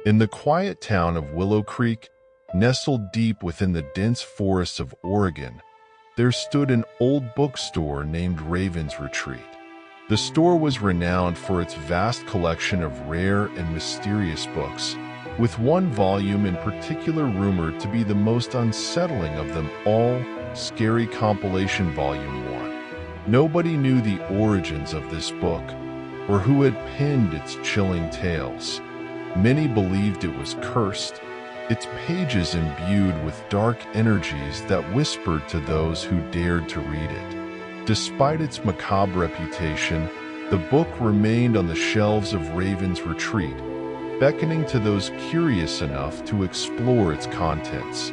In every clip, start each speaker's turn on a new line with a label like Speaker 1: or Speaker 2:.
Speaker 1: In the quiet town of Willow Creek, nestled deep within the dense forests of Oregon, there stood an old bookstore named Raven's Retreat. The store was renowned for its vast collection of rare and mysterious books, with one volume in particular rumored to be the most unsettling of them all, Scary Compilation Volume 1. Nobody knew the origins of this book, or who had penned its chilling tales. Many believed it was cursed, its pages imbued with dark energies that whispered to those who dared to read it. Despite its macabre reputation, the book remained on the shelves of Raven's Retreat, beckoning to those curious enough to explore its contents.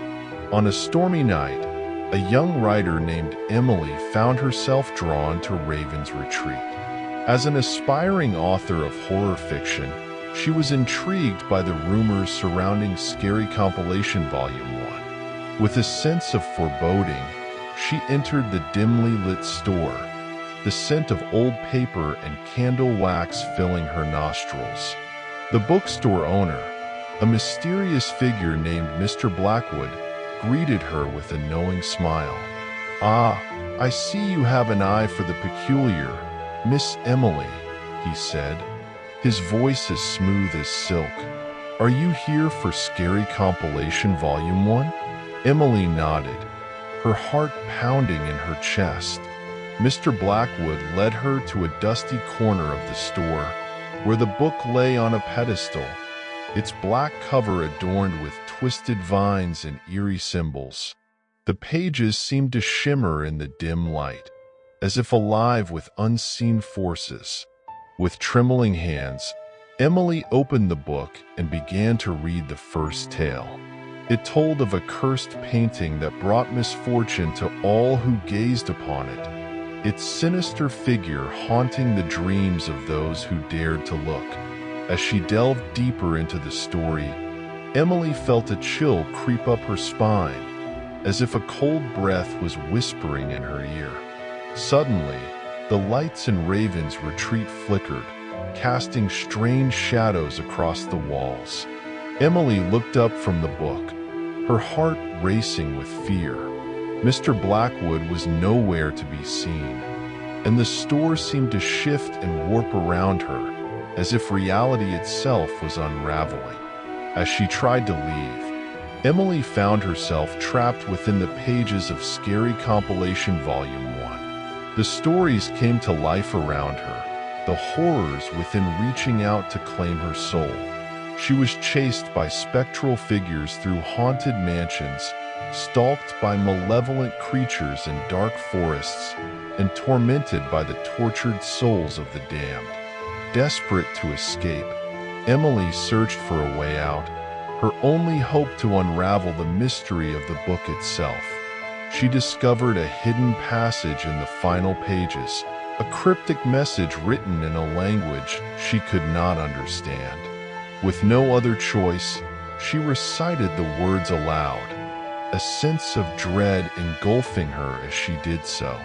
Speaker 1: On a stormy night, a young writer named Emily found herself drawn to Raven's Retreat. As an aspiring author of horror fiction, she was intrigued by the rumors surrounding Scary Compilation Volume 1. With a sense of foreboding, she entered the dimly lit store, the scent of old paper and candle wax filling her nostrils. The bookstore owner, a mysterious figure named Mr. Blackwood, greeted her with a knowing smile. "Ah, I see you have an eye for the peculiar, Miss Emily," he said, his voice as smooth as silk. "Are you here for Scary Compilation Volume 1? Emily nodded, her heart pounding in her chest. Mr. Blackwood led her to a dusty corner of the store, where the book lay on a pedestal, its black cover adorned with twisted vines and eerie symbols. The pages seemed to shimmer in the dim light, as if alive with unseen forces. With trembling hands, Emily opened the book and began to read the first tale. It told of a cursed painting that brought misfortune to all who gazed upon it, its sinister figure haunting the dreams of those who dared to look. As she delved deeper into the story, Emily felt a chill creep up her spine, as if a cold breath was whispering in her ear. Suddenly, the lights in Raven's Retreat flickered, casting strange shadows across the walls. Emily looked up from the book, her heart racing with fear. Mr. Blackwood was nowhere to be seen, and the store seemed to shift and warp around her, as if reality itself was unraveling. As she tried to leave, Emily found herself trapped within the pages of Scary Compilation Volume 1. The stories came to life around her, the horrors within reaching out to claim her soul. She was chased by spectral figures through haunted mansions, stalked by malevolent creatures in dark forests, and tormented by the tortured souls of the damned. Desperate to escape, Emily searched for a way out, her only hope to unravel the mystery of the book itself. She discovered a hidden passage in the final pages, a cryptic message written in a language she could not understand. With no other choice, she recited the words aloud, a sense of dread engulfing her as she did so.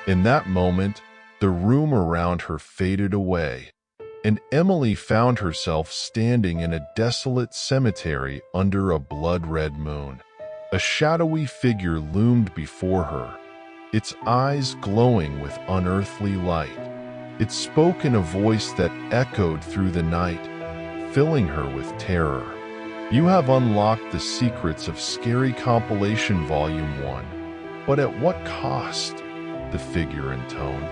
Speaker 1: In that moment, the room around her faded away, and Emily found herself standing in a desolate cemetery under a blood-red moon. A shadowy figure loomed before her, its eyes glowing with unearthly light. It spoke in a voice that echoed through the night, filling her with terror. "You have unlocked the secrets of Scary Compilation Volume 1, but at what cost?" the figure intoned.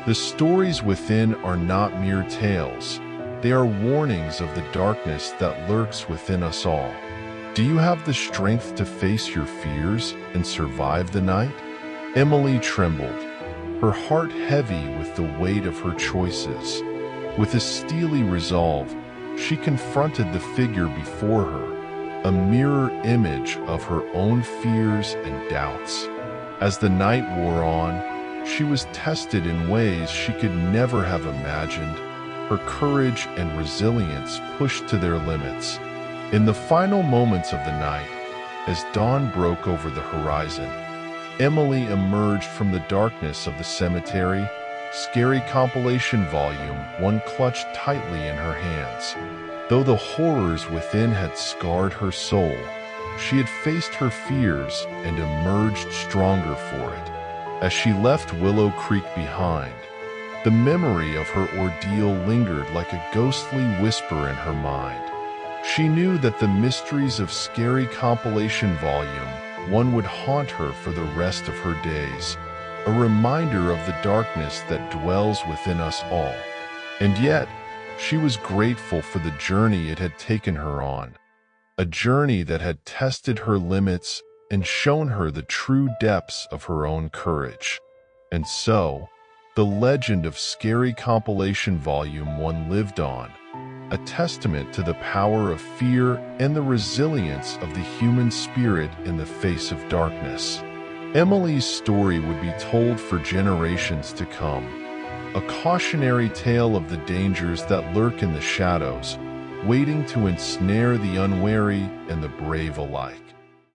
Speaker 1: "The stories within are not mere tales. They are warnings of the darkness that lurks within us all. Do you have the strength to face your fears and survive the night?" Emily trembled, her heart heavy with the weight of her choices. With a steely resolve, she confronted the figure before her, a mirror image of her own fears and doubts. As the night wore on, she was tested in ways she could never have imagined, her courage and resilience pushed to their limits. In the final moments of the night, as dawn broke over the horizon, Emily emerged from the darkness of the cemetery, Scary Compilation Volume 1 clutched tightly in her hands. Though the horrors within had scarred her soul, she had faced her fears and emerged stronger for it. As she left Willow Creek behind, the memory of her ordeal lingered like a ghostly whisper in her mind. She knew that the mysteries of Scary Compilation Volume 1 would haunt her for the rest of her days, a reminder of the darkness that dwells within us all. And yet, she was grateful for the journey it had taken her on, a journey that had tested her limits and shown her the true depths of her own courage. And so, the legend of Scary Compilation Volume 1 lived on, a testament to the power of fear and the resilience of the human spirit in the face of darkness. Emily's story would be told for generations to come, a cautionary tale of the dangers that lurk in the shadows, waiting to ensnare the unwary and the brave alike.